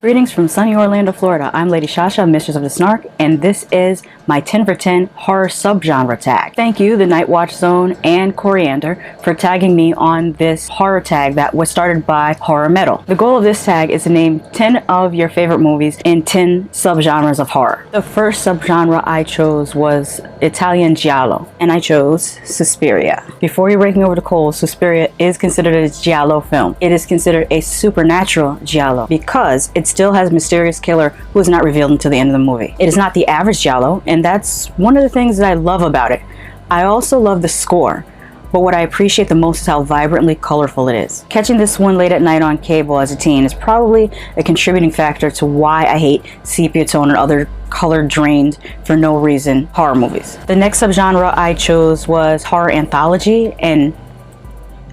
Greetings from sunny Orlando, Florida. I'm Lady Shasha, Mistress of the Snark, and this is my 10 for 10 horror subgenre tag. Thank you, the Nightwatch Zone and Coriander, for tagging me on this horror tag that was started by Horror Metal. The goal of this tag is to name 10 of your favorite movies in 10 subgenres of horror. The first subgenre I chose was Italian Giallo, and I chose Suspiria. Before you're raking over the coals, Suspiria is considered a Giallo film. It is considered a supernatural Giallo because it still has a mysterious killer who is not revealed until the end of the movie. It is not the average Giallo, and that's one of the things that I love about it. I also love the score, but what I appreciate the most is how vibrantly colorful it is. Catching this one late at night on cable as a teen is probably a contributing factor to why I hate sepia tone and other color drained for no reason horror movies. The next subgenre I chose was horror anthology and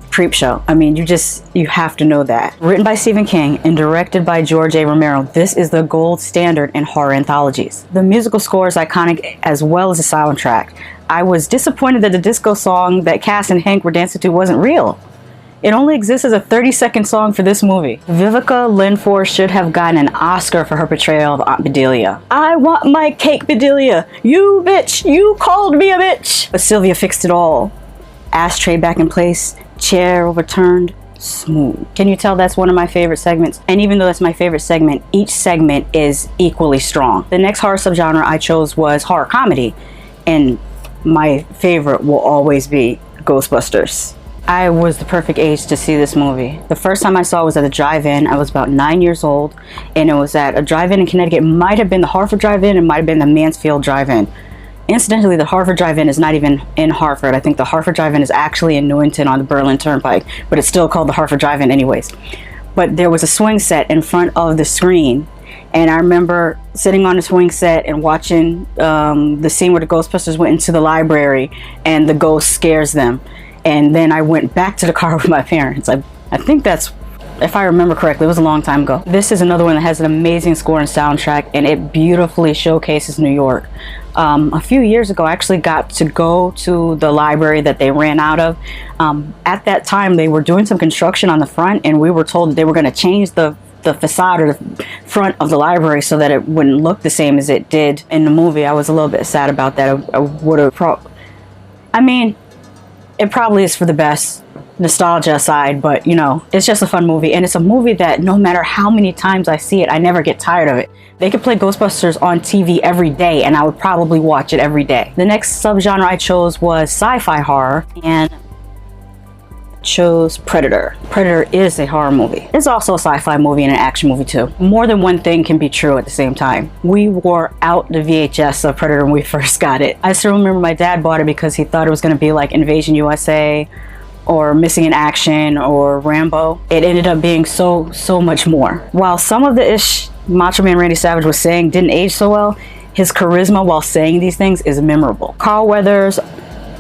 Creepshow. I mean, you have to know that. Written by Stephen King and directed by George A. Romero, this is the gold standard in horror anthologies. The musical score is iconic as well as the soundtrack. I was disappointed that the disco song that Cass and Hank were dancing to wasn't real. It only exists as a 30-second song for this movie. Vivica Linford should have gotten an Oscar for her portrayal of Aunt Bedelia. I want my cake, Bedelia. You bitch, you called me a bitch. But Sylvia fixed it all. Ashtray back in place, chair overturned, smooth. Can you tell that's one of my favorite segments? And even though that's my favorite segment, each segment is equally strong. The next horror subgenre I chose was horror comedy, and my favorite will always be Ghostbusters. I was the perfect age to see this movie. The first time I saw it was at a drive-in. I was about 9 years old, and it was at a drive-in in Connecticut. It might have been the Hartford Drive-In, it might have been the Mansfield Drive-In. Incidentally, the Hartford Drive-In is not even in Hartford. I think the Hartford Drive-In is actually in Newington on the Berlin Turnpike, but it's still called the Hartford Drive-In anyways. But there was a swing set in front of the screen, and I remember sitting on the swing set and watching the scene where the Ghostbusters went into the library and the ghost scares them. And then I went back to the car with my parents. I think that's, if I remember correctly, it was a long time ago. This is another one that has an amazing score and soundtrack, and it beautifully showcases New York. A few years ago, I actually got to go to the library that they ran out of. At that time, they were doing some construction on the front, and we were told that they were going to change the facade or the front of the library so that it wouldn't look the same as it did in the movie. I was a little bit sad about that. I would have I mean, it probably is for the best, nostalgia aside, but you know, it's just a fun movie, and it's a movie that no matter how many times I see it, I never get tired of it. They could play Ghostbusters on TV every day and I would probably watch it every day. The next subgenre I chose was sci-fi horror, and chose Predator. Predator is a horror movie. It's also a sci-fi movie and an action movie too. More than one thing can be true at the same time. We wore out the VHS of Predator when we first got it. I still remember my dad bought it because he thought it was going to be like Invasion USA or Missing in Action or Rambo. It ended up being so much more. While some of the ish Macho Man Randy Savage was saying didn't age so well, his charisma while saying these things is memorable. Carl Weathers,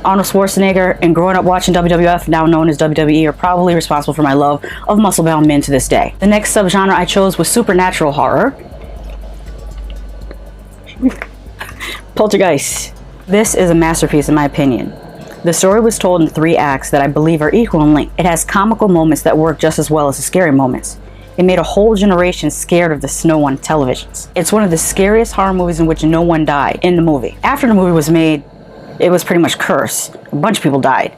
Arnold Schwarzenegger, and growing up watching WWF, now known as WWE, are probably responsible for my love of muscle-bound men to this day. The next subgenre I chose was supernatural horror. Polterguys. This is a masterpiece in my opinion. The story was told in 3 acts that I believe are equal in length. It has comical moments that work just as well as the scary moments. It made a whole generation scared of the snow on televisions. It's one of the scariest horror movies in which no one died in the movie. After the movie was made, it was pretty much cursed. A bunch of people died.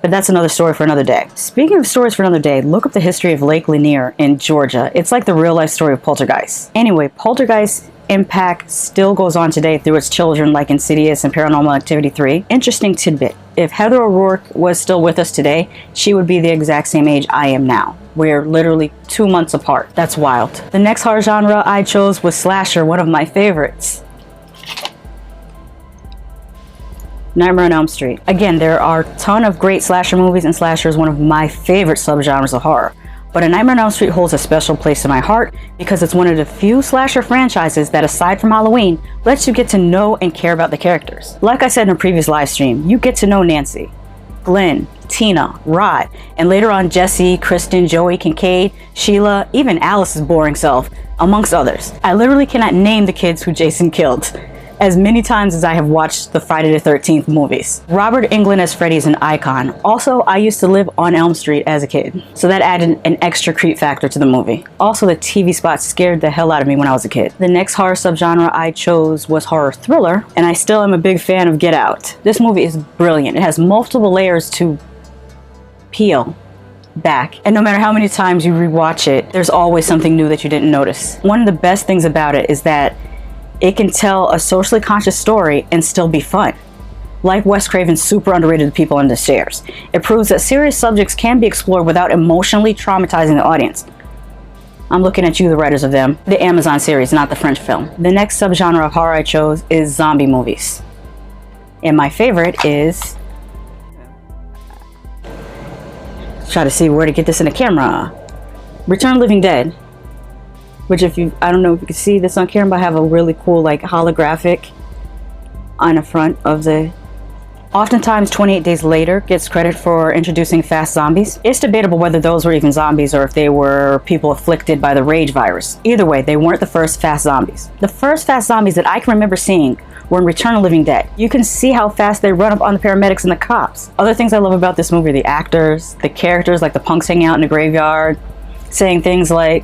But that's another story for another day. Speaking of stories for another day, look up the history of Lake Lanier in Georgia. It's like the real life story of Poltergeist. Anyway, Poltergeist impact still goes on today through its children like Insidious and Paranormal Activity 3. Interesting tidbit. If Heather O'Rourke was still with us today, she would be the exact same age I am now. We're literally 2 months apart. That's wild. The next horror genre I chose was slasher, one of my favorites. Nightmare on Elm Street. Again, there are a ton of great slasher movies, and slasher is one of my favorite subgenres of horror. But A Nightmare on Elm Street holds a special place in my heart because it's one of the few slasher franchises that, aside from Halloween, lets you get to know and care about the characters. Like I said in a previous live stream, you get to know Nancy, Glenn, Tina, Rod, and later on Jesse, Kristen, Joey, Kincaid, Sheila, even Alice's boring self, amongst others. I literally cannot name the kids who Jason killed. as many times as I have watched the Friday the 13th movies. Robert Englund as Freddy is an icon. Also, I used to live on Elm Street as a kid, so that added an extra creep factor to the movie. Also, the TV spot scared the hell out of me when I was a kid. The next horror subgenre I chose was horror thriller, and I still am a big fan of Get Out. This movie is brilliant. It has multiple layers to peel back, and no matter how many times you rewatch it, there's always something new that you didn't notice. One of the best things about it is that it can tell a socially conscious story and still be fun. Like Wes Craven's super underrated The People Under the Stairs, it proves that serious subjects can be explored without emotionally traumatizing the audience. I'm looking at you, the writers of them. The Amazon series, not the French film. The next subgenre of horror I chose is zombie movies. And my favorite is... try to see where to get this in the camera. Return of the Living Dead. Which if you, I don't know if you can see this on camera, but I have a really cool like holographic on the front of the... Oftentimes 28 Days Later gets credit for introducing fast zombies. It's debatable whether those were even zombies or if they were people afflicted by the rage virus. Either way, they weren't the first fast zombies. The first fast zombies that I can remember seeing were in Return of the Living Dead. You can see how fast they run up on the paramedics and the cops. Other things I love about this movie are the actors, the characters, like the punks hanging out in the graveyard, saying things like,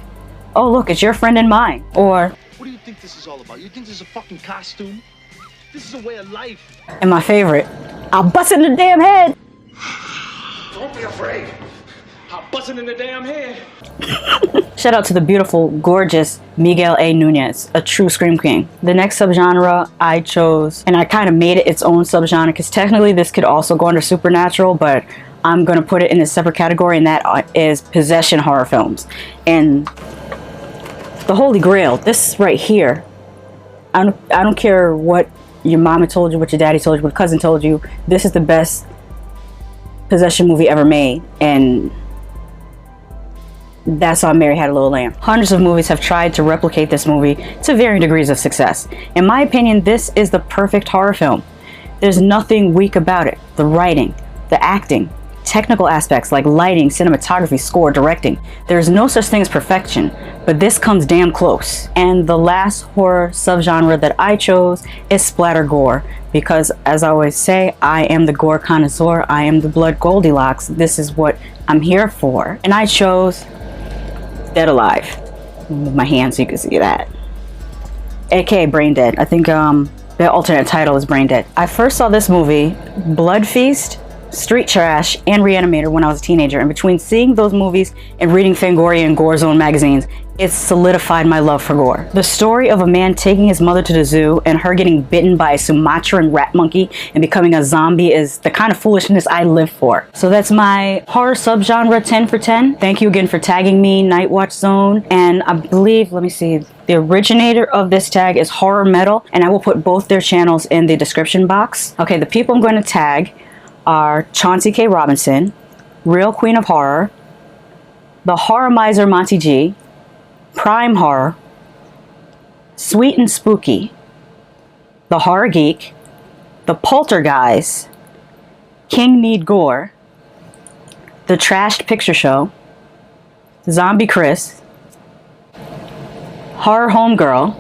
"Oh look, it's your friend and mine," or, "What do you think this is all about? You think this is a fucking costume? This is a way of life." And my favorite, "I'll bust it in the damn head." "Don't be afraid. I'll bust it in the damn head." Shout out to the beautiful, gorgeous Miguel A. Nunez, a true scream king. The next subgenre I chose, and I kind of made it its own subgenre because technically this could also go under supernatural, but I'm going to put it in a separate category, and that is possession horror films. And the Holy Grail, this right here, I don't care what your mama told you, what your daddy told you, what your cousin told you, this is the best possession movie ever made, and that's how Mary Had a Little Lamb. Hundreds of movies have tried to replicate this movie to varying degrees of success. In my opinion, this is the perfect horror film. There's nothing weak about it. The writing, the acting, technical aspects like lighting, cinematography, score, directing. There's no such thing as perfection, but this comes damn close. And the last horror subgenre that I chose is splatter gore, because as I always say, I am the gore connoisseur. I am the blood Goldilocks. This is what I'm here for. And I chose Dead Alive. Move my hand so you can see that. AKA Brain Dead. I think the alternate title is Brain Dead. I first saw this movie, Blood Feast, Street Trash, and Reanimator when I was a teenager, and between seeing those movies and reading Fangoria and Gore Zone magazines, it solidified my love for gore. The story of a man taking his mother to the zoo and her getting bitten by a Sumatran rat monkey and becoming a zombie is the kind of foolishness I live for. So that's my horror subgenre 10 for 10. Thank you again for tagging me, Nightwatch Zone, and I believe, let me see, the originator of this tag is Horror Metal, and I will put both their channels in the description box. Okay, the people I'm going to tag are Chauncy K Robinson, Real Queen of Horror, The Horror Miser Monty G, Prime Horror, Sweet and Spooky, The Horror Geek, The Polterguys, King Need Gore, The Trashed Picture Show, Zombie Chris, Horror Homegirl,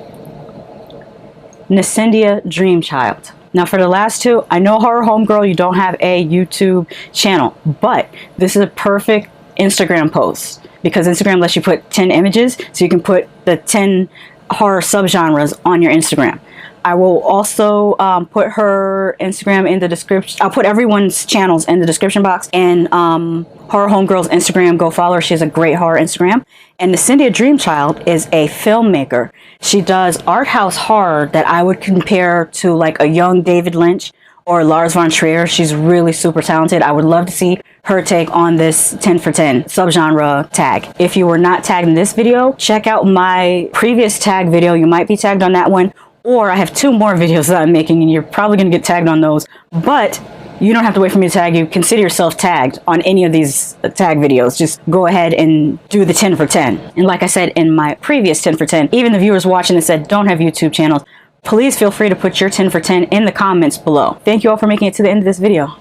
Nacindia Dream Child. Now for the last two, I know Horror Homegirl, you don't have a YouTube channel, but this is a perfect Instagram post because Instagram lets you put 10 images, so you can put the 10 horror subgenres on your Instagram. I will also put her Instagram in the description. I'll put everyone's channels in the description box, and Horror Homegirl's Instagram, go follow her. She has a great horror Instagram. And Nacindia Dreamchild is a filmmaker. She does art house horror that I would compare to like a young David Lynch or Lars von Trier. She's really super talented. I would love to see her take on this 10 for 10 subgenre tag. If you were not tagged in this video, check out my previous tag video. You might be tagged on that one. Or I have 2 more videos that I'm making, and you're probably going to get tagged on those. But you don't have to wait for me to tag you. Consider yourself tagged on any of these tag videos. Just go ahead and do the 10 for 10. And like I said in my previous 10 for 10, even the viewers watching this that don't have YouTube channels, please feel free to put your 10 for 10 in the comments below. Thank you all for making it to the end of this video.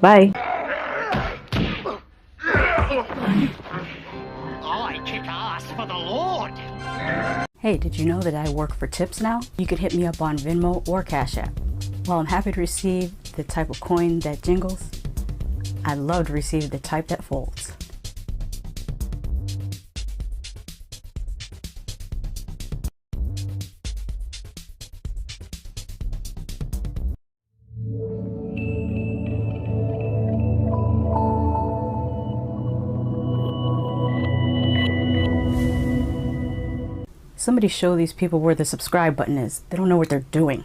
Bye. I kick ass for the Lord. Hey, did you know that I work for tips now? You could hit me up on Venmo or Cash App. While I'm happy to receive the type of coin that jingles, I love to receive the type that folds. Somebody show these people where the subscribe button is. They don't know what they're doing.